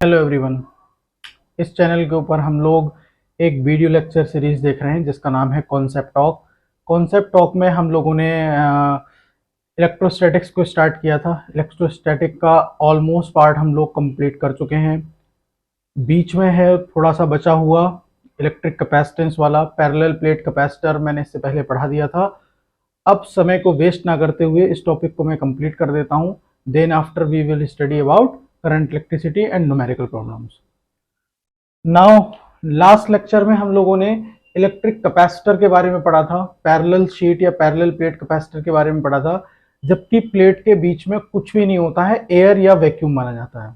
Hello everyone. इस channel के ऊपर हम लोग एक वीडियो लेक्चर सीरीज देख रहे हैं जिसका नाम है कॉन्सेप्ट टॉक। कॉन्सेप्ट टॉक में हम लोगों ने इलेक्ट्रोस्टैटिक्स को स्टार्ट किया था। इलेक्ट्रोस्टैटिक का ऑलमोस्ट पार्ट हम लोग कंप्लीट कर चुके हैं। बीच में है थोड़ा सा बचा हुआ इलेक्ट्रिक कैपेसिटेंस वाला पैरेलल प्लेट कैपेसिटर, मैंने इससे पहले पढ़ा दिया था। अब समय को वेस्ट ना करते हुए इस टॉपिक को मैं कंप्लीट कर देता हूं। Then after we will study about current electricity and numerical problems. Now last lecture में हम लोगों ने इलेक्ट्रिक कैपेसिटर के बारे में पढ़ा था, पैरेलल शीट या पैरेलल प्लेट कैपेसिटर के बारे में पढ़ा था। जबकि प्लेट के बीच में कुछ भी नहीं होता है, एयर या वैक्यूम माना जाता है।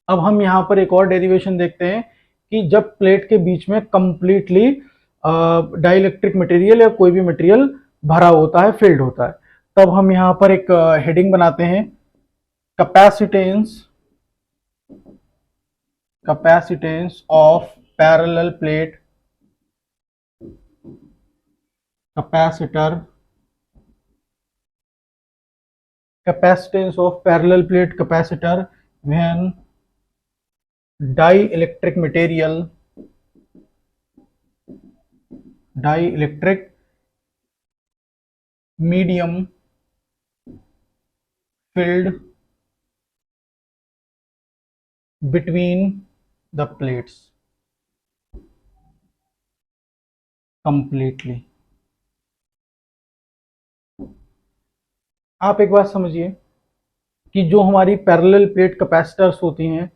अब हम यहाँ पर एक और डेरिवेशन देखते हैं कि जब प्लेट के बीच में कंप्लीटली डाइलेक्ट्रिक मटेरियल या कोई भी मटेरियल भरा होता है, फिल्ड होता है, तब हम यहाँ पर एक हेडिंग बनाते हैं, capacitance of parallel plate capacitor, capacitance of parallel plate capacitor when dielectric medium filled between the plates completely। आप एक बात समझिए कि जो हमारी पैरेलल प्लेट कैपेसिटर्स होती हैं,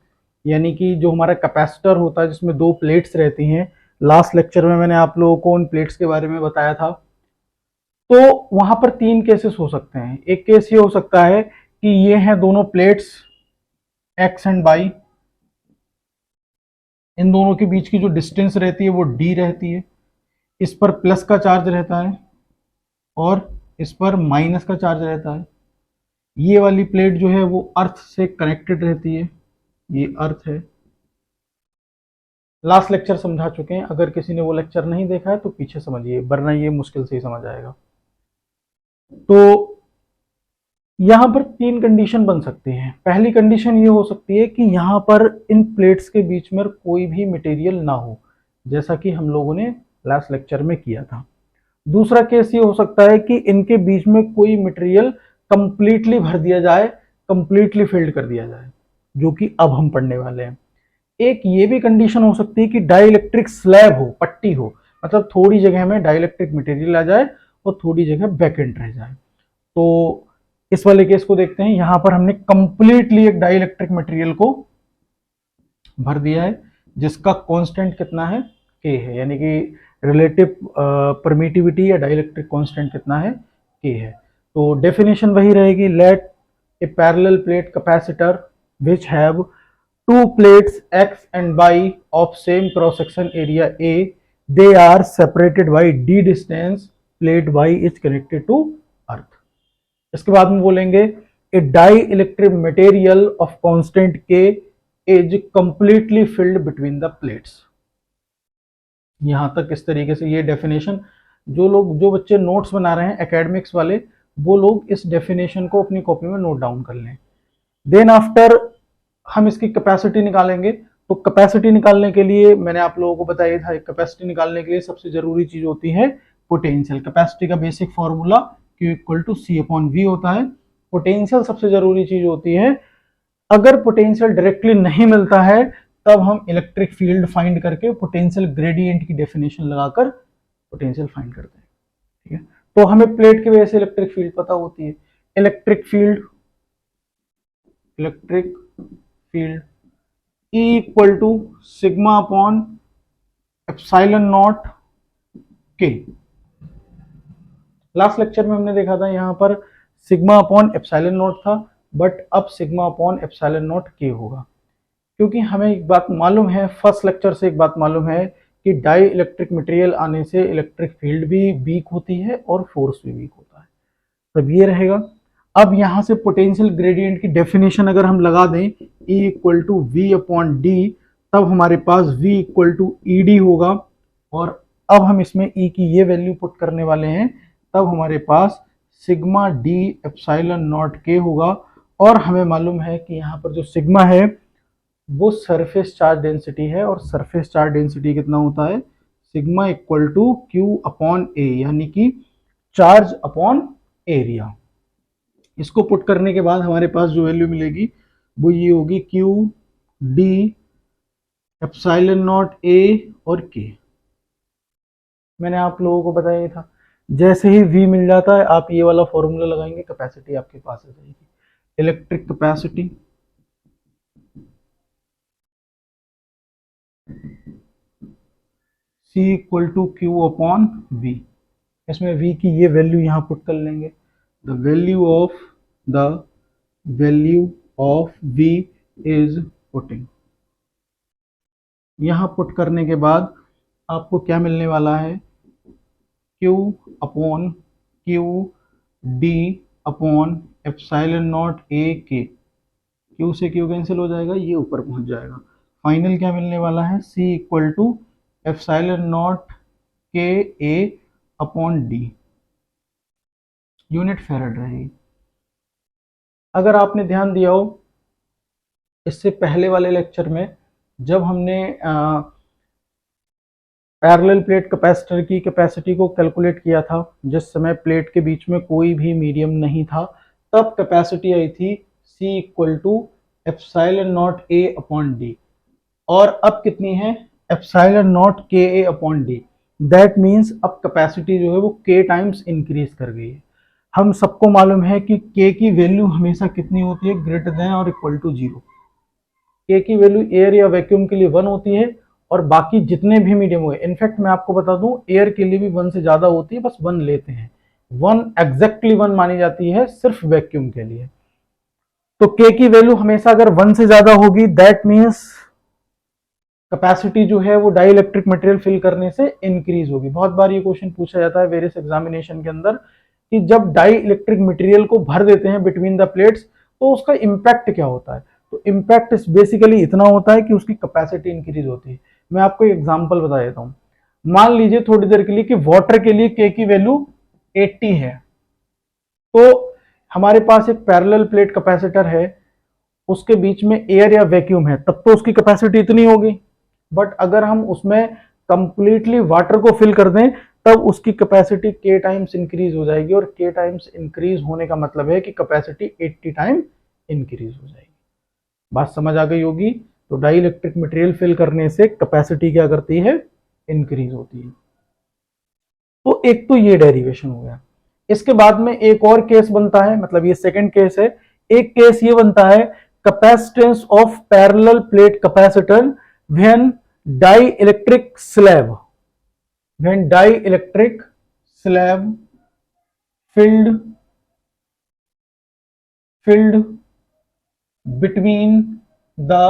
यानी कि जो हमारा कैपेसिटर होता है जिसमें दो प्लेट्स रहती हैं, लास्ट लेक्चर में मैंने आप लोगों को उन प्लेट्स के बारे में बताया था। तो वहां पर तीन केसेस हो सकते हैं। एक केस ये हो सकता है कि ये हैं दोनों प्लेट्स एक्स एंड वाई, इन दोनों के बीच की जो डिस्टेंस रहती है वो डी रहती है। इस पर प्लस का चार्ज रहता है और इस पर माइनस का चार्ज रहता है। ये वाली प्लेट जो है वो अर्थ से कनेक्टेड रहती है, ये अर्थ है। लास्ट लेक्चर समझा चुके हैं, अगर किसी ने वो लेक्चर नहीं देखा है तो पीछे समझिए, वरना ये मुश्किल से ही समझ आएगा। तो यहां पर तीन कंडीशन बन सकती हैं। पहली कंडीशन ये हो सकती है कि यहां पर इन प्लेट्स के बीच में कोई भी मटेरियल ना हो, जैसा कि हम लोगों ने लास्ट लेक्चर में किया था। दूसरा केस ये हो सकता है कि इनके बीच में कोई मटेरियल कंप्लीटली भर दिया जाए, कंप्लीटली फिल्ड कर दिया जाए, जो कि अब हम पढ़ने वाले हैं। एक ये भी कंडीशन हो सकती है कि डाइलेक्ट्रिक स्लैब हो, पट्टी हो, मतलब थोड़ी जगह में डाइलेक्ट्रिक मटेरियल आ जाए और थोड़ी जगह वैकेंट रह जाए। तो इस वाले केस को देखते हैं। यहां पर हमने कंप्लीटली एक डाइलेक्ट्रिक मटेरियल को भर दिया है जिसका कांस्टेंट कितना है, के है, यानी कि रिलेटिव परमिटिविटी या डाइलेक्ट्रिक कांस्टेंट कितना है, के है। तो डेफिनेशन वही रहेगी, let a parallel plate capacitor which have two plates x and y of same cross section area A, they are separated by d distance, plate y is connected to earth। इसके बाद में बोलेंगे a dielectric material of constant K is completely filled between the plates। यहां तक इस तरीके से ये डेफिनेशन, जो बच्चे नोट्स बना रहे हैं एकेडमिक्स वाले, वो लोग इस डेफिनेशन को अपनी कॉपी में नोट डाउन कर लें। देन आफ्टर हम इसकी कैपेसिटी निकालेंगे। तो कैपेसिटी निकालने के लिए मैंने आप लोगों को बताया था, कैपेसिटी निकालने के लिए सबसे जरूरी चीज होती है पोटेंशियल। कैपेसिटी का basic formula Q equal to C upon V होता है। पोटेंशियल सबसे जरूरी चीज होती है। अगर पोटेंशियल डायरेक्टली नहीं मिलता है तब हम इलेक्ट्रिक फील्ड फाइंड करके पोटेंशियल ग्रेडियंट की डेफिनेशन लगाकर पोटेंशियल फाइंड करते हैं। ठीक है, तो हमें प्लेट की वजह से इलेक्ट्रिक फील्ड पता होती है। Electric field E equal to sigma upon epsilon naught K. Last lecture में हमने देखा था यहां पर सिग्मा अपॉन एप्सिलॉन नॉट था, बट अब sigma upon epsilon naught K होगा, क्योंकि हमें एक बात मालूम है, फर्स्ट लेक्चर से एक बात मालूम है कि डाई इलेक्ट्रिक मटेरियल आने से इलेक्ट्रिक फील्ड भी वीक होती है और फोर्स भी वीक होता है। तब ये रहेगा। अब यहां से पोटेंशियल ग्रेडियंट की डेफिनेशन अगर हम लगा दें E equal to V upon D, तब हमारे पास V equal to E D होगा। और अब हम इसमें E की ये वैल्यू पुट करने वाले हैं, तब हमारे पास sigma D epsilon naught K होगा। और हमें मालूम है कि यहाँ पर जो सिग्मा है वो सरफेस चार्ज डेंसिटी है, और सरफेस चार्ज डेंसिटी कितना होता है, sigma equal to Q upon A, यानी कि चार्ज अपॉन एरिया। इसको पुट करने के बाद हमारे पास जो वैल्यू मिलेगी वो ये होगी क्यू डी एप्सिलॉन नॉट ए और के। मैंने आप लोगों को बताया था, जैसे ही V मिल जाता है आप ये वाला फॉर्मूला लगाएंगे, कैपेसिटी आपके पास आ जाएगी। Electric capacity C equal to Q upon V। इसमें V की ये वैल्यू यहाँ पुट कर लेंगे, the value of V is putting. यहाँ पुट करने के बाद आपको क्या मिलने वाला है, Q upon Q D upon epsilon naught ए के। Q से Q कैंसिल हो जाएगा, ये ऊपर पहुंच जाएगा। फाइनल क्या मिलने वाला है, C equal to epsilon naught K A upon D, unit farad रहेगी। अगर आपने ध्यान दिया हो इससे पहले वाले लेक्चर में जब हमने पैरेलल प्लेट कैपेसिटर की कैपेसिटी को कैलकुलेट किया था, जिस समय प्लेट के बीच में कोई भी मीडियम नहीं था, तब कैपेसिटी आई थी C equal to epsilon naught A upon D, और अब कितनी है, epsilon naught K A upon D. That means अब कैपेसिटी जो है वो k टाइम्स इंक्रीज कर गई है। हम सबको मालूम है कि k की वैल्यू हमेशा कितनी होती है, ग्रेटर देन और इक्वल टू 0। k की वैल्यू एयर या वैक्यूम के लिए 1 होती है, और बाकी जितने भी मीडियम हुए, इनफैक्ट मैं आपको बता दूं एयर के लिए भी 1 से ज्यादा होती है, बस 1 लेते हैं, 1 एग्जैक्टली 1 मानी जाती है सिर्फ वैक्यूम के लिए। तो k की वैल्यू हमेशा अगर 1 से ज्यादा होगी, दैट मीन्स कैपेसिटी जो है वो डाई इलेक्ट्रिक मटेरियल फिल करने से इंक्रीज होगी। बहुत बार ये क्वेश्चन पूछा जाता है वेरियस एग्जामिनेशन के अंदर कि जब डाई इलेक्ट्रिक मटेरियल को भर देते हैं बिटवीन द प्लेट्स तो उसका इंपैक्ट क्या होता है। तो इंपैक्ट बेसिकली इतना होता है कि उसकी कैपेसिटी इंक्रीज होती है। मैं आपको एक एग्जांपल बता देता हूं। मान लीजिए थोड़ी देर के लिए कि वाटर के लिए के की वैल्यू 80 है, तो हमारे पास एक पैरेलल प्लेट कैपेसिटर है, उसके बीच में एयर या वैक्यूम है, तब तो उसकी कैपेसिटी इतनी होगी। बट अगर हम उसमें कंप्लीटली वाटर को फिल कर दें तब उसकी कैपेसिटी k टाइम्स इंक्रीज हो जाएगी, और k टाइम्स इंक्रीज होने का मतलब है कि कैपेसिटी 80 टाइम इंक्रीज हो जाएगी। बात समझ आ गई होगी। तो डाई इलेक्ट्रिक मटेरियल फिल करने से कैपेसिटी क्या करती है, इंक्रीज होती है। तो एक तो ये डेरिवेशन हो गया। इसके बाद में एक और केस बनता है, मतलब ये सेकंड केस है। एक केस ये बनता है capacitance of parallel plate capacitor when dielectric slab filled between the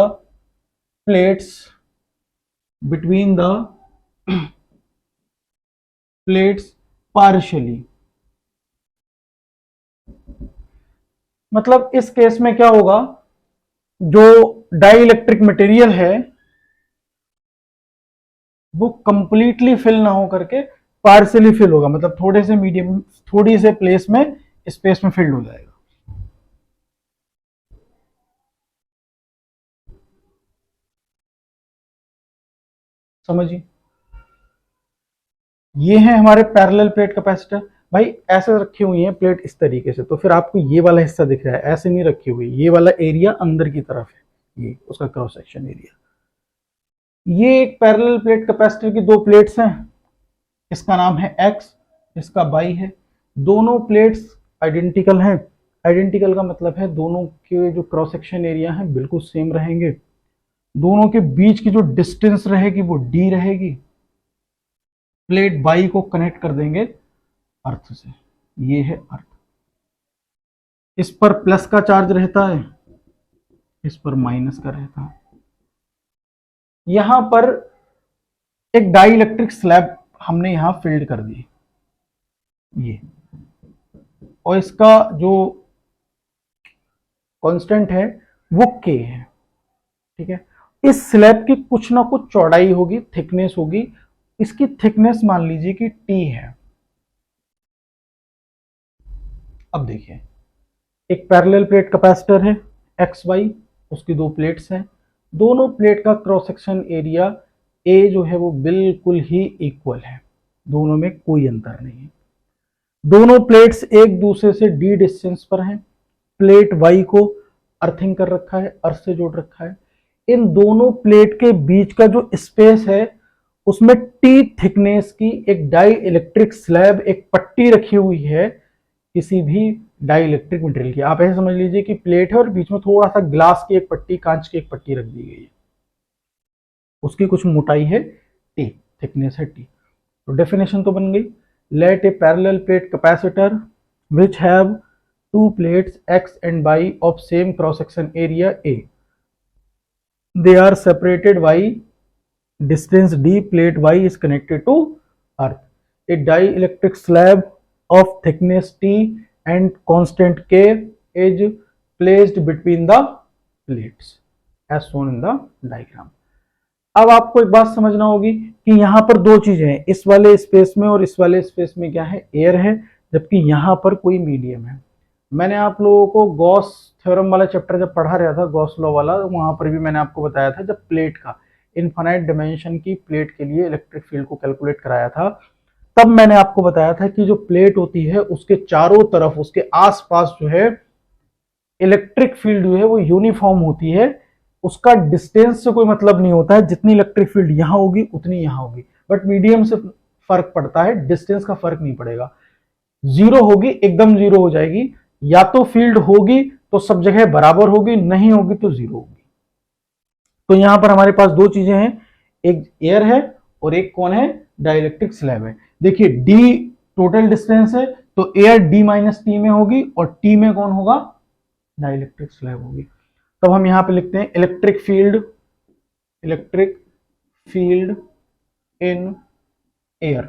plates partially। मतलब इस केस में क्या होगा, जो डाई इलेक्ट्रिक मटेरियल है वो कंप्लीटली फिल ना हो करके पार्शियली फिल होगा, मतलब थोड़े से मीडियम, थोड़ी से प्लेस में स्पेस में फिल्ड हो जाएगा। समझिए, ये है हमारे पैरेलल प्लेट कैपेसिटर। भाई ऐसे रखी हुई है प्लेट इस तरीके से, तो फिर आपको ये वाला हिस्सा दिख रहा है, ऐसे नहीं रखी हुई, ये वाला एरिया अंदर की तरफ है, ये उसका क्रॉस सेक्शन एरिया। ये एक पैरेलल प्लेट कैपेसिटर की दो प्लेट्स हैं, इसका नाम है एक्स, इसका वाई है। दोनों प्लेट्स आइडेंटिकल हैं। आइडेंटिकल का मतलब है दोनों के जो क्रॉस सेक्शन एरिया है बिल्कुल सेम रहेंगे। दोनों के बीच की जो डिस्टेंस रहेगी वो डी रहेगी। प्लेट बाई को कनेक्ट कर देंगे अर्थ से, ये है अर्थ। इस पर प्लस का चार्ज रहता है, इस पर माइनस का रहता है। यहां पर एक डाई इलेक्ट्रिक स्लैब हमने यहां फिल्ड कर दी, ये, और इसका जो कांस्टेंट है वो के है। ठीक है, इस स्लैब की कुछ ना कुछ चौड़ाई होगी, थिकनेस होगी। इसकी थिकनेस मान लीजिए कि टी है। अब देखिए, एक पैरेलल प्लेट कैपेसिटर है एक्स वाई, उसकी दो प्लेट्स हैं, दोनों प्लेट का क्रॉस सेक्शन एरिया ए जो है वो बिल्कुल ही इक्वल है, दोनों में कोई अंतर नहीं है। दोनों प्लेट्स एक दूसरे से डी डिस्टेंस पर हैं। प्लेट वाई को अर्थिंग कर रखा है, अर्थ से जोड़ रखा है। इन दोनों प्लेट के बीच का जो स्पेस है उसमें टी थिकनेस की एक डाई इलेक्ट्रिक स्लैब, एक पट्टी रखी हुई है किसी भी डाई इलेक्ट्रिक मटेरियल की। आप ऐसे समझ लीजिए कि प्लेट है और बीच में थोड़ा सा ग्लास की एक पट्टी, कांच की एक पट्टी रख दी गई है, उसकी कुछ मोटाई है टी, थिकनेस है टी। तो डेफिनेशन तो बन गई। Let a parallel plate capacitor which have two plates X and Y of same cross section area A. They are separated by distance D. Plate Y is connected to earth. A dielectric slab of thickness T and constant K is placed between the plates as shown in the diagram. अब आपको एक बात समझना होगी कि यहां पर दो चीजें हैं, इस वाले स्पेस में और इस वाले स्पेस में क्या है, एयर है, जबकि यहां पर कोई मीडियम है। मैंने आप लोगों को गॉस थ्योरम वाला चैप्टर जब पढ़ा रहा था, गॉस लॉ वाला, वहां पर भी मैंने आपको बताया था, जब प्लेट का इनफाइनाइट डिमेंशन की प्लेट के लिए इलेक्ट्रिक फील्ड को कैलकुलेट कराया था, तब मैंने आपको बताया था कि जो प्लेट होती है उसके चारों तरफ, उसके आसपास जो है इलेक्ट्रिक फील्ड जो है वो यूनिफॉर्म होती है, उसका डिस्टेंस से कोई मतलब नहीं होता है, जितनी इलेक्ट्रिक फील्ड यहां होगी उतनी यहां होगी, बट मीडियम से फर्क पड़ता है, डिस्टेंस का फर्क नहीं पड़ेगा। जीरो होगी, एकदम जीरो हो जाएगी, या तो फील्ड होगी तो सब जगह बराबर होगी, नहीं होगी तो जीरो होगी। तो यहां पर हमारे पास दो चीजें हैं, एक एयर है और एक कौन है, डाइलेक्ट्रिक स्लैब है। देखिए डी टोटल डिस्टेंस है तो एयर डी माइनस टी में होगी और टी में कौन होगा, डाइलेक्ट्रिक स्लैब होगी। तब हम यहां पे लिखते हैं इलेक्ट्रिक फील्ड इन एयर।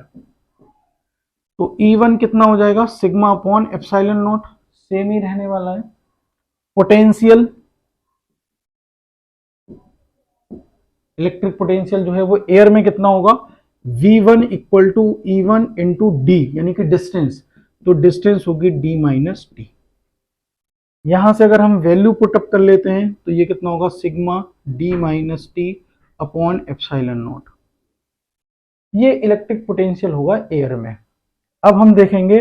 तो E1 कितना हो जाएगा, sigma upon epsilon not, same ही रहने वाला है। पोटेंशियल, इलेक्ट्रिक पोटेंशियल जो है वो एयर में कितना होगा, V1 equal to E1 into D, यानी कि डिस्टेंस, तो डिस्टेंस होगी D माइनस टी। यहां से अगर हम वैल्यू पुटअप कर लेते हैं तो ये कितना होगा, sigma D minus T upon epsilon not. ये इलेक्ट्रिक पोटेंशियल होगा एयर में। अब हम देखेंगे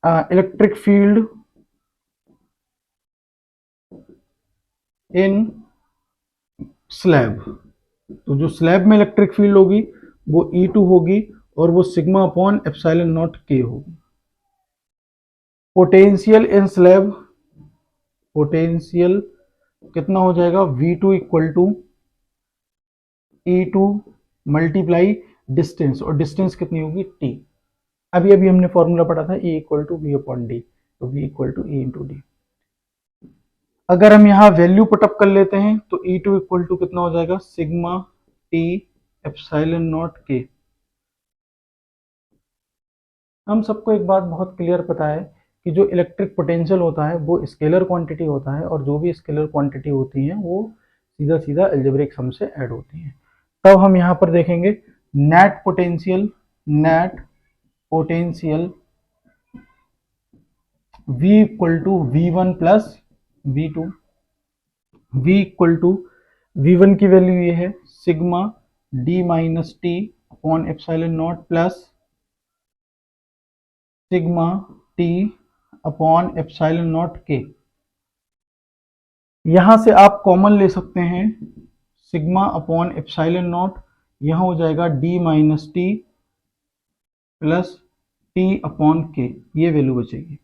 इलेक्ट्रिक फील्ड इन स्लैब। तो जो स्लैब में इलेक्ट्रिक फील्ड होगी वो E2 होगी और वो सिग्मा अपॉन एप्सिलॉन नॉट के होगी। पोटेंशियल इन स्लैब, पोटेंशियल कितना हो जाएगा, V2 equal to E2 multiply distance, और डिस्टेंस कितनी होगी T। अभी अभी हमने फॉर्मूला पढ़ा था E equal to V upon D, तो V equal to E into D. अगर हम यहाँ वैल्यू पुटअप कर लेते हैं तो E2 इक्वल टू कितना हो जाएगा, सिग्मा T एप्सिलॉन नॉट के। हम सबको एक बात बहुत क्लियर पता है कि जो इलेक्ट्रिक पोटेंशियल होता है वो स्केलर क्वांटिटी होता है, और जो भी स्केलर क्वांटिटी होती है वो सीधा सीधा अलजेब्रिक सम से ऐड होती है। तब हम यहाँ पर देखेंगे net potential V equal to V1 plus V2। V equal to V1 की वैल्यू ये है sigma D minus T upon epsilon naught plus sigma T upon epsilon naught K. यहां से आप कॉमन ले सकते हैं सिग्मा अपॉन एप्सिलॉन नॉट, यहां हो जाएगा D minus T plus T upon के, ये वैल्यू बचेगी।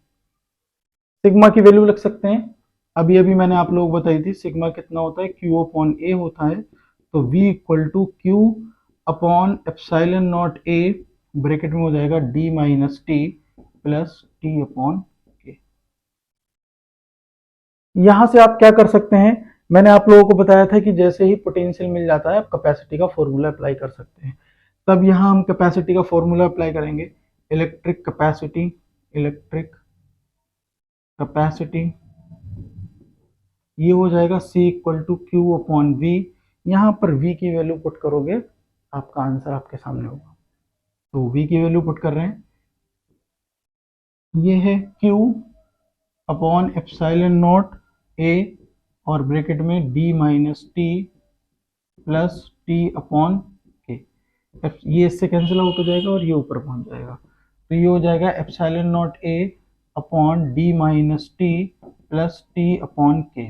सिग्मा की वैल्यू रख सकते हैं, अभी अभी मैंने आप लोगों को बताई थी सिग्मा कितना होता है, Q अपॉन A होता है। तो V equal to Q upon epsilon naught A, bracket में हो जाएगा D minus T plus T upon K. यहां से आप क्या कर सकते हैं, मैंने आप लोगों को बताया था कि जैसे ही पोटेंशियल मिल जाता है आप कैपेसिटी का फॉर्मूला अप्लाई कर सकते हैं। तब यहां हम कैपेसिटी का फॉर्मूला अप्लाई करेंगे, इलेक्ट्रिक कैपेसिटी ये हो जाएगा C equal to Q upon V. यहाँ पर V की वैल्यू पुट करोगे आपका आंसर आपके सामने होगा। तो V की वैल्यू पुट कर रहे हैं, ये है Q upon epsilon naught A और ब्रैकेट में D minus T plus T upon के। ये इससे कैंसिल आउट हो जाएगा और ये ऊपर पहुंच जाएगा, तो ये हो जाएगा epsilon naught A upon D minus T plus T upon के।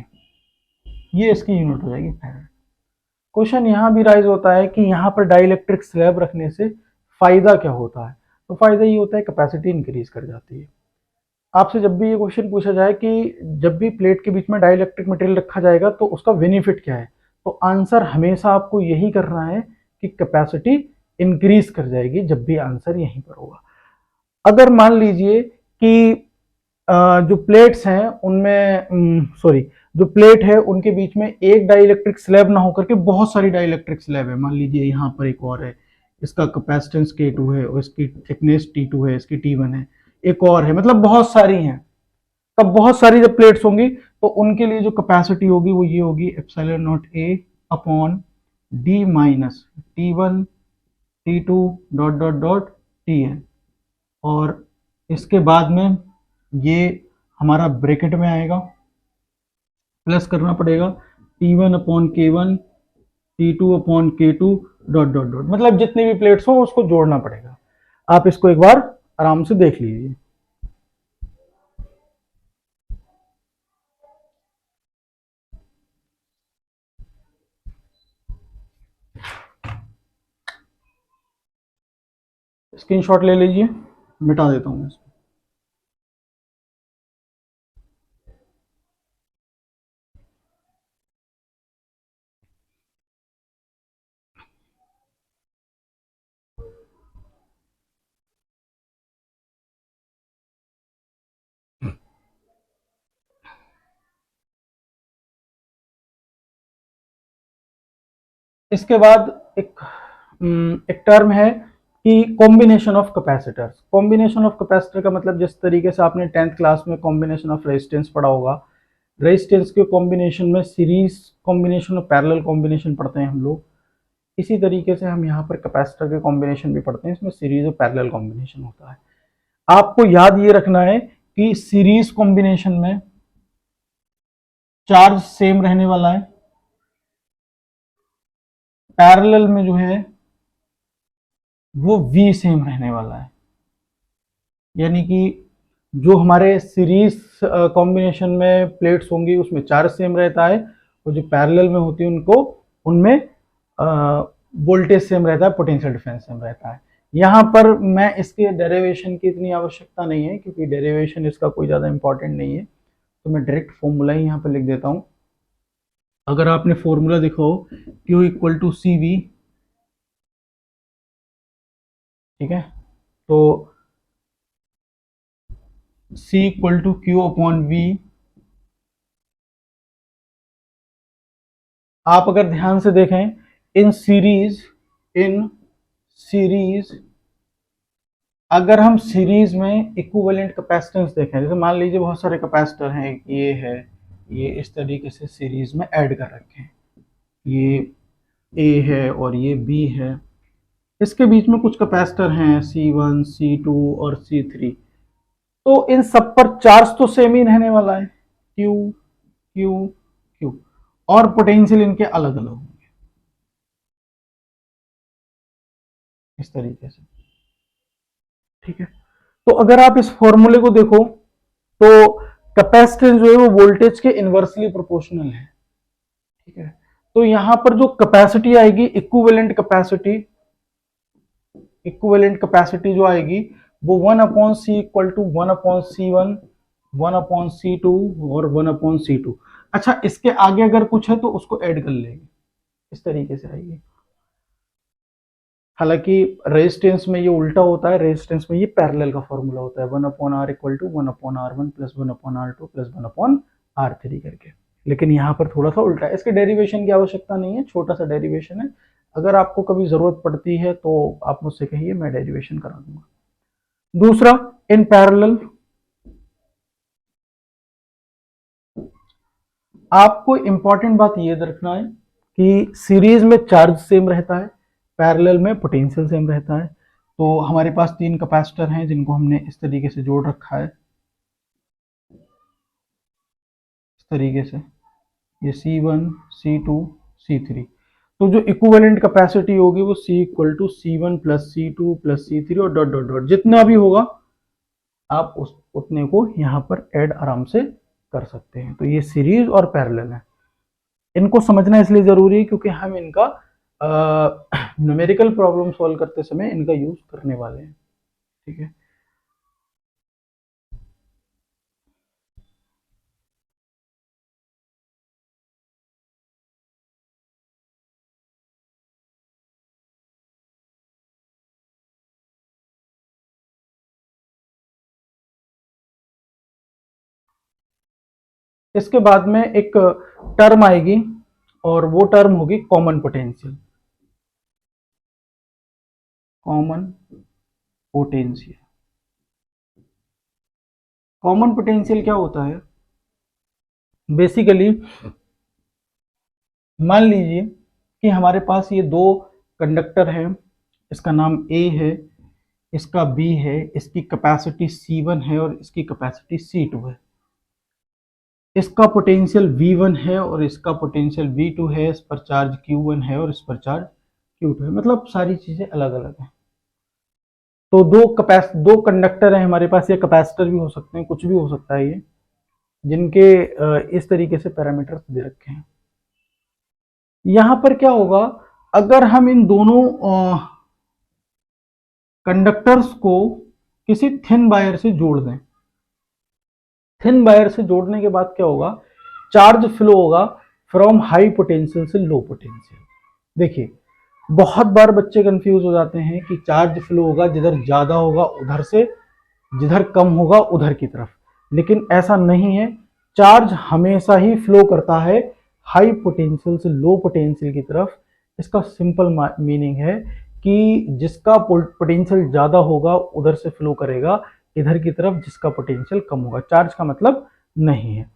ये इसकी यूनिट हो जाएगी फैराड। क्वेश्चन यहाँ भी राइज होता है कि यहाँ पर डाइलेक्ट्रिक स्लैब रखने से फायदा क्या होता है, तो फायदा ये होता है कैपेसिटी इंक्रीज कर जाती है। आपसे जब भी ये क्वेश्चन पूछा जाए कि जब भी प्लेट के बीच में डाइलेक्ट्रिक मटेरियल रखा जाएगा तो उसका बेनिफिट क्या है, तो आंसर हमेशा आपको यही करना है कि कैपेसिटी इंक्रीज कर जाएगी, जब भी आंसर यहीं पर होगा। अगर मान लीजिए कि जो प्लेट्स हैं उनमें सॉरी जो प्लेट है उनके बीच में एक डाइलेक्ट्रिक स्लैब ना होकर के बहुत सारी डाइलेक्ट्रिक स्लैब है, मान लीजिए यहाँ पर एक और है, इसका कैपेसिटेंस K2 है और इसकी थिकनेस T2 है, इसकी T1 है, एक और है, मतलब बहुत सारी हैं। तब बहुत सारी जब प्लेट्स होंगी तो उनके लिए जो कैपेसिटी होगी वो ये होगी epsilon naught A upon D minus T1 T2 dot dot dot Tn, और इसके बाद में ये हमारा ब्रैकेट में आएगा, प्लस करना पड़ेगा T1 upon K1 T2 upon K2 dot dot dot, मतलब जितनी भी प्लेट्स हो उसको जोड़ना पड़ेगा। आप इसको एक बार आराम से देख लीजिए। स्क्रीनशॉट ले लीजिए, मिटा देता हूं इसको। इसके बाद एक टर्म है कि combination of capacitors. Combination of capacitor का मतलब जिस तरीके से आपने 10th क्लास में कॉम्बिनेशन ऑफ रेजिस्टेंस पढ़ा होगा, रेजिस्टेंस के कॉम्बिनेशन में सीरीज कॉम्बिनेशन और पैरेलल कॉम्बिनेशन पढ़ते हैं हम लोग, इसी तरीके से हम यहाँ पर कैपेसिटर के कॉम्बिनेशन भी पढ़ते हैं, इसमें सीरीज और पैरेलल कॉम्बिनेशन होता है। आपको याद ये रखना है कि सीरीज कॉम्बिनेशन में चार्ज सेम रहने वाला है, पैरेलल में जो है वो V सेम रहने वाला है, यानी कि जो हमारे सीरीज कॉम्बिनेशन में प्लेट्स होंगी उसमें चार्ज सेम रहता है, और जो पैरेलल में होती है उनको उनमें वोल्टेज सेम रहता है, पोटेंशियल डिफरेंस सेम रहता है। यहाँ पर मैं इसके डेरिवेशन की इतनी आवश्यकता नहीं है क्योंकि डेरिवेशन इसका कोई ज़्यादा इंपॉर्टेंट नहीं है, तो मैं डायरेक्ट फॉर्मूला ही यहाँ पर लिख देता हूँ। अगर आपने फॉर्मूला देखा हो Q equal to C V, ठीक है, तो C equal to Q upon V. आप अगर ध्यान से देखें इन सीरीज अगर हम सीरीज में इक्विवेलेंट कैपेसिटेंस देखें, जैसे मान लीजिए बहुत सारे कैपेसिटर हैं, ये है, ये इस तरीके से सीरीज में ऐड कर रखे हैं, ये ए है और ये बी है, इसके बीच में कुछ कैपेसिटर हैं C1 C2 और C3, तो इन सब पर चार्ज तो सेम ही रहने वाला है, Q Q Q, और पोटेंशियल इनके अलग अलग होंगे इस तरीके से, ठीक है। तो अगर आप इस फॉर्मूले को देखो तो कैपेसिटेंस जो है वो वोल्टेज के इनवर्सली प्रोपोर्शनल है, ठीक है। तो यहां पर जो कैपेसिटी आएगी इक्विवेलेंट कैपेसिटी जो आएगी वो 1/C equal to 1/C1 1/C2 और 1/C2। अच्छा, इसके आगे अगर कुछ है तो उसको ऐड कर लेंगे, इस तरीके से आएगी। हालांकि रेजिस्टेंस में ये उल्टा होता है, रेजिस्टेंस में ये पैरेलल का फॉर्मूला होता है 1/R equal to 1/R1 plus 1/R2 plus 1/R3 करके, लेकिन यहाँ पर थोड़ा सा उल्टा है। इसके डेरिवेशन की आवश्यकता नहीं है, छोटा सा डेरिवेशन है, अगर आपको कभी जरूरत पड़ती है तो आप मुझसे कहिए, मैं डेरिवेशन करा दूंगा। दूसरा, इन पैरेलल आपको इंपॉर्टेंट बात ये रखना है कि सीरीज में चार्ज सेम रहता है, पैरेलल में पोटेंशियल सेम रहता है। तो हमारे पास तीन कैपेसिटर हैं जिनको हमने इस तरीके से जोड़ रखा है, इस तरीके से, ये C1 C2 C3। तो जो इक्विवेलेंट कैपेसिटी होगी वो C equal to C1 plus C2 plus C3 और डॉट डॉट डॉट जितना भी होगा आप उस उतने को यहां पर ऐड आराम से कर सकते हैं। तो ये सीरीज और पैरेलल है, इनको समझना इसलिए जरूरी है क्योंकि हम इनका न्यूमेरिकल प्रॉब्लम सॉल्व करते समय इनका यूज करने वाले हैं। ठीक है, इसके बाद में एक टर्म आएगी और वो टर्म होगी common potential. Common potential, common potential क्या होता है? बेसिकली मान लीजिए कि हमारे पास ये दो कंडक्टर हैं, इसका नाम A है, इसका B है, इसकी कैपेसिटी C1 है और इसकी कैपेसिटी C2 है। इसका पोटेंशियल V1 है और इसका पोटेंशियल V2 है, इस पर चार्ज Q1 है और इस पर चार्ज Q2 है, मतलब सारी चीजें अलग अलग हैं। तो दो कंडक्टर हैं हमारे पास, ये कैपेसिटर भी हो सकते हैं, कुछ भी हो सकता है ये, जिनके इस तरीके से पैरामीटर्स दे रखे हैं। यहां पर क्या होगा, अगर हम इन दोनों कंडक्टर्स को किसी थिन वायर से जोड़ दें, थिन वायर से जोड़ने के बाद क्या होगा, चार्ज फ्लो होगा फ्रॉम हाई पोटेंशियल से लो पोटेंशियल। देखिए बहुत बार बच्चे कंफ्यूज हो जाते हैं कि चार्ज फ्लो होगा जिधर ज्यादा होगा उधर से, जिधर कम होगा उधर की तरफ, लेकिन ऐसा नहीं है। चार्ज हमेशा ही फ्लो करता है हाई पोटेंशियल से लो पोटेंशियल की तरफ। इसका सिंपल मीनिंग है कि जिसका पोटेंशियल ज्यादा होगा उधर से फ्लो करेगा इधर की तरफ, जिसका पोटेंशियल कम होगा। चार्ज का मतलब नहीं है।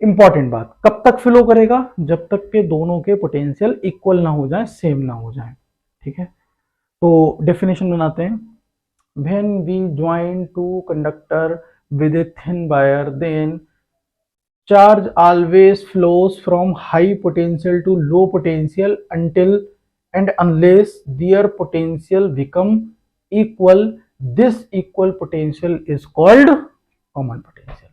इंपॉर्टेंट बात, कब तक फ्लो करेगा, जब तक के दोनों के पोटेंशियल इक्वल ना हो जाए, सेम ना हो जाए। ठीक है, तो डेफिनेशन बनाते हैं। When we join two conductor with a thin wire then charge always flows from high potential to low potential until and unless their potential become equal. This equal potential is called common potential.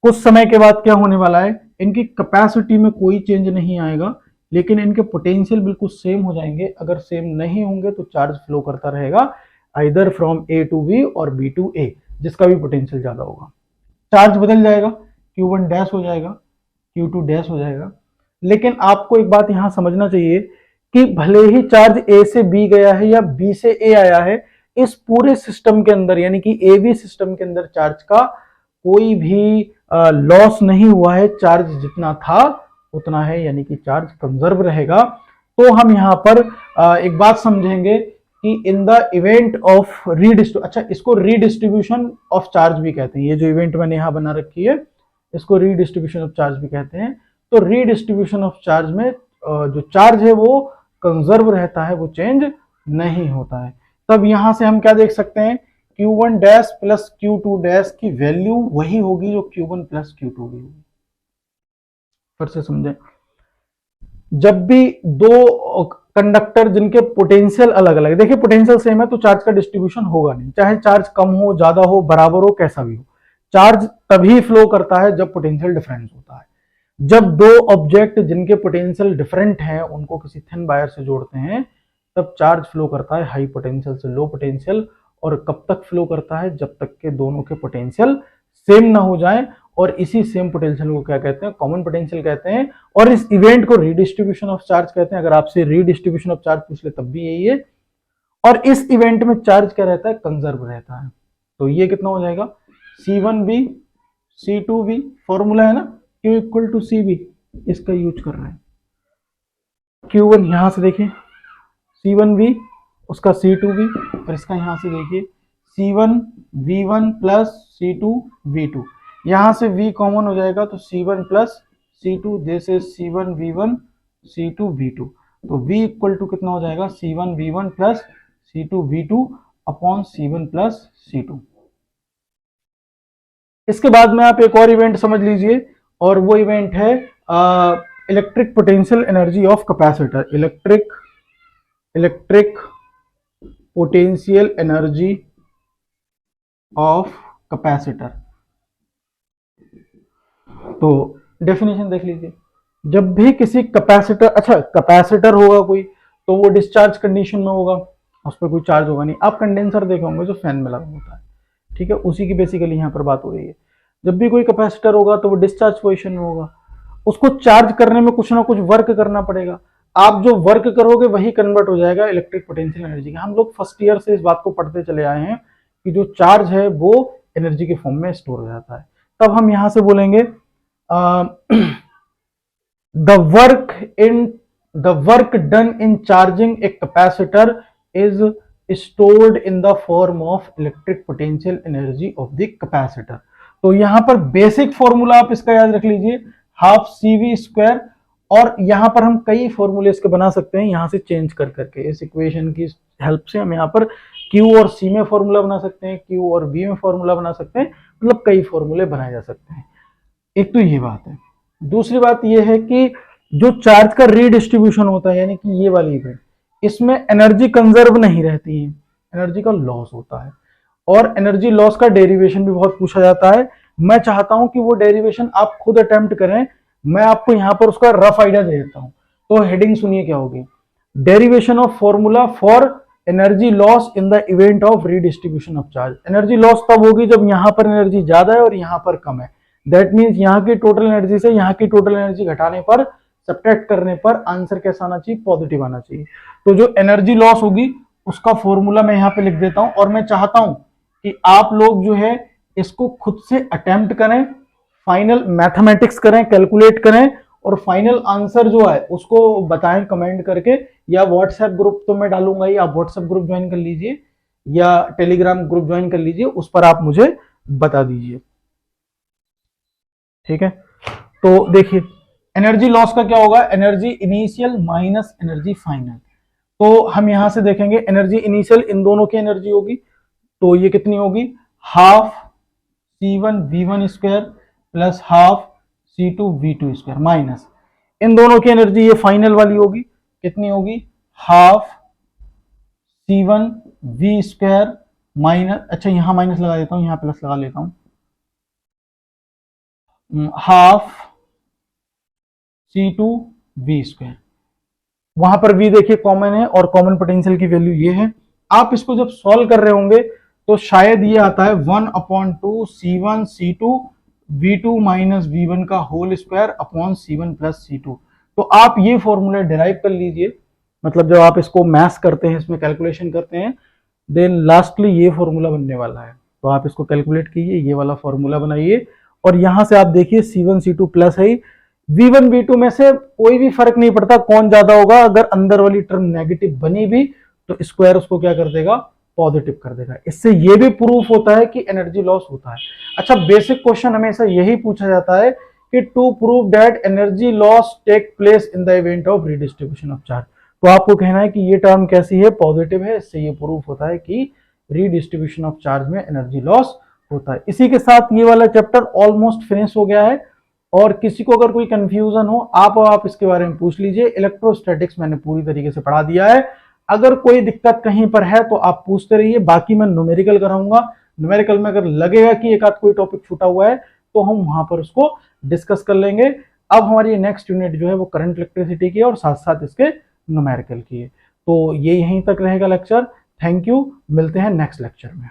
कुछ समय के बाद क्या होने वाला है, इनकी capacity में कोई चेंज नहीं आएगा, लेकिन इनके पोटेंशियल बिल्कुल सेम हो जाएंगे। अगर सेम नहीं होंगे तो चार्ज फ्लो करता रहेगा either from A to B और B टू A, जिसका भी पोटेंशियल ज्यादा होगा। चार्ज बदल जाएगा, Q1 डैश हो जाएगा, Q2 डैश हो जाएगा। लेकिन आपको एक बात यहां समझना चाहिए कि भले ही चार्ज A से B गया है या B से A आया है, इस पूरे सिस्टम के अंदर यानी कि AB सिस्टम के अंदर चार्ज का कोई भी लॉस नहीं हुआ है। चार्ज जितना था उतना है, यानी कि चार्ज कंजर्व रहेगा। तो हम यहां पर एक बात समझेंगे कि इन द इवेंट ऑफ अच्छा इसको रीडिस्ट्रीब्यूशन ऑफ चार्ज भी कहते हैं। ये जो इवेंट मैंने यहां बना रखी है इसको रीडिस्ट्रीब्यूशन ऑफ चार्ज भी कहते हैं। तो रीडिस्ट्रीब्यूशन ऑफ चार्ज में जो चार्ज है वो कंजर्व रहता है, वो चेंज नहीं होता है। तब यहां से हम क्या देख सकते हैं, Q1 dash plus Q2 dash की वैल्यू वही होगी जो Q1 प्लस Q2 की होगी। फिर से समझें, जब भी दो कंडक्टर जिनके पोटेंशियल अलग अलग, देखिए पोटेंशियल सेम है तो चार्ज का डिस्ट्रीब्यूशन होगा नहीं, चाहे चार्ज कम हो, ज्यादा हो, बराबर हो, कैसा भी हो। चार्ज तभी फ्लो करता है जब पोटेंशियल डिफरेंस होता है। जब दो ऑब्जेक्ट जिनके पोटेंशियल डिफरेंट हैं उनको किसी थिन वायर से जोड़ते हैं तब चार्ज फ्लो करता है हाई पोटेंशियल से लो पोटेंशियल। और कब तक फ्लो करता है, जब तक के दोनों के पोटेंशियल सेम ना हो जाए। और इसी सेम पोटेंशियल को क्या कहते हैं, कॉमन पोटेंशियल कहते हैं। और इस इवेंट को रीडिस्ट्रीब्यूशन ऑफ चार्ज कहते हैं। अगर आपसे रीडिस्ट्रीब्यूशन ऑफ चार्ज पूछ ले तब भी यही है। और इस इवेंट में चार्ज क्या रहता है, कंजर्व रहता है। तो ये कितना हो जाएगा, C1V C2V, फॉर्मूला है ना, Q इक्वल टू CV, इसका यूज कर रहे हैं। Q1 यहां से देखिए C1V, उसका C2V, और इसका यहां से देखिए C1V1 प्लस C2V2। यहां से V कॉमन हो जाएगा तो C1 plus C2, this is C1V1 C2V2। तो V इक्वल टू कितना हो जाएगा, C1V1 plus C2V2 upon C1 plus C2। इसके बाद में आप एक और इवेंट समझ लीजिए, और वो इवेंट है electric potential energy of capacitor, electric potential energy of capacitor. तो डेफिनेशन देख लीजिए, जब भी किसी कैपेसिटर, अच्छा कैपेसिटर होगा कोई तो वो डिस्चार्ज कंडीशन में होगा, उस पर कोई चार्ज होगा नहीं। आप कंडेंसर देखे होंगे जो फैन में लगा होता है, ठीक है, उसी की बेसिकली यहाँ पर बात हो रही है। जब भी कोई कैपेसिटर होगा तो वो डिस्चार्ज पोजीशन में होगा, उसको चार्ज करने में कुछ ना कुछ वर्क करना पड़ेगा। आप जो वर्क करोगे वही कन्वर्ट हो जाएगा इलेक्ट्रिक पोटेंशियल एनर्जी का। हम लोग फर्स्ट ईयर से इस बात को पढ़ते चले आए हैं कि जो चार्ज है वो एनर्जी के फॉर्म में स्टोर हो जाता है। तब हम यहां से बोलेंगे the work done in charging a capacitor is stored in the form of electric potential energy of the capacitor। तो यहां पर बेसिक फॉर्मूला आप इसका याद रख लीजिए, हाफ CV स्क्वायर, और यहां पर हम कई फॉर्मूले इसके बना सकते हैं यहां से चेंज कर करके। इस इक्वेशन की हेल्प से हम यहां पर Q और C में फॉर्मूला बना सकते हैं, Q और V में फॉर्मूला बना सकते हैं, मतलब कई फॉर्मूले बनाए जा सकते हैं। एक तो ये बात है। दूसरी बात यह है कि जो चार्ज का रीडिस्ट्रीब्यूशन होता है, यानी कि ये वाली इवेंट, इसमें एनर्जी कंजर्व नहीं रहती है, एनर्जी का लॉस होता है। और एनर्जी लॉस का डेरिवेशन भी बहुत पूछा जाता है। मैं चाहता हूं कि वो डेरिवेशन आप खुद अटेम्प्ट करें, मैं आपको यहां पर उसका रफ आइडिया दे देता हूं। तो हेडिंग सुनिए क्या होगी, derivation of formula for energy loss in the event of redistribution of charge. Energy loss तब होगी जब यहां पर एनर्जी ज्यादा है और यहां पर कम है। दैट मीन्स यहाँ की टोटल एनर्जी से यहाँ की टोटल एनर्जी घटाने पर, सब्ट्रैक्ट करने पर आंसर कैसा आना चाहिए, पॉजिटिव आना चाहिए। तो जो एनर्जी लॉस होगी उसका फॉर्मूला मैं यहाँ पे लिख देता हूं, और मैं चाहता हूं कि आप लोग जो है इसको खुद से अटेम्प्ट करें, फाइनल मैथमेटिक्स करें, कैलकुलेट करें, और फाइनल आंसर जो है उसको बताएं कमेंट करके, या व्हाट्सएप ग्रुप तो मैं डालूंगा ही, आप व्हाट्सएप ग्रुप ज्वाइन कर लीजिए या टेलीग्राम ग्रुप ज्वाइन कर लीजिए, उस पर आप मुझे बता दीजिए, ठीक है। तो देखिए एनर्जी लॉस का क्या होगा, energy initial minus energy final. तो हम यहां से देखेंगे एनर्जी इनिशियल इन दोनों की एनर्जी होगी, तो ये कितनी होगी, half C1 V1 square plus half C2 V2 square, minus इन दोनों की एनर्जी ये फाइनल वाली होगी, कितनी होगी, half C1 V square minus, अच्छा यहां माइनस लगा देता हूं, यहां प्लस लगा लेता हूं, हाफ C2 V स्क्वायर। वहां पर V देखिए कॉमन है और कॉमन पोटेंशियल की वैल्यू ये है। आप इसको जब सॉल्व कर रहे होंगे तो शायद ये आता है 1/2 C1 C2 V2 minus V1 का whole square upon C1 plus C2। तो आप ये फॉर्मूला डिराइव कर लीजिए, मतलब जब आप इसको मैथ्स करते हैं, इसमें कैलकुलेशन करते हैं, देन लास्टली ये फॉर्मूला बनने वाला है। तो आप इसको कैलकुलेट कीजिए, ये वाला फॉर्मूला बनाइए, और यहां से आप देखिए C1 C2 प्लस है, V1 V2 में से कोई भी फर्क नहीं पड़ता कौन ज्यादा होगा, अगर अंदर वाली टर्म नेगेटिव बनी भी तो स्क्वायर उसको क्या कर देगा, पॉजिटिव कर देगा। इससे ये भी प्रूफ होता है कि एनर्जी लॉस होता है। अच्छा बेसिक क्वेश्चन हमेशा यही पूछा जाता है कि to prove that energy loss take place in the event of redistribution of charge. तो आपको कहना है कि ये टर्म कैसी है, पॉजिटिव है, इससे ये प्रूफ होता है कि रीडिस्ट्रीब्यूशन ऑफ चार्ज में एनर्जी लॉस होता है। इसी के साथ ये वाला चैप्टर ऑलमोस्ट फिनिश हो गया है, और किसी को अगर कोई कंफ्यूजन हो आप इसके बारे में पूछ लीजिए। इलेक्ट्रोस्टैटिक्स मैंने पूरी तरीके से पढ़ा दिया है, अगर कोई दिक्कत कहीं पर है तो आप पूछते रहिए। बाकी मैं न्यूमेरिकल कराऊंगा, न्यूमेरिकल में अगर लगेगा कि एक आध कोई टॉपिक छूटा हुआ है तो हम वहां पर उसको डिस्कस कर लेंगे। अब हमारी नेक्स्ट यूनिट जो है वो करंट इलेक्ट्रिसिटी की है और साथ साथ इसके न्यूमेरिकल की है। तो ये यहीं तक रहेगा लेक्चर। थैंक यू, मिलते हैं नेक्स्ट लेक्चर में।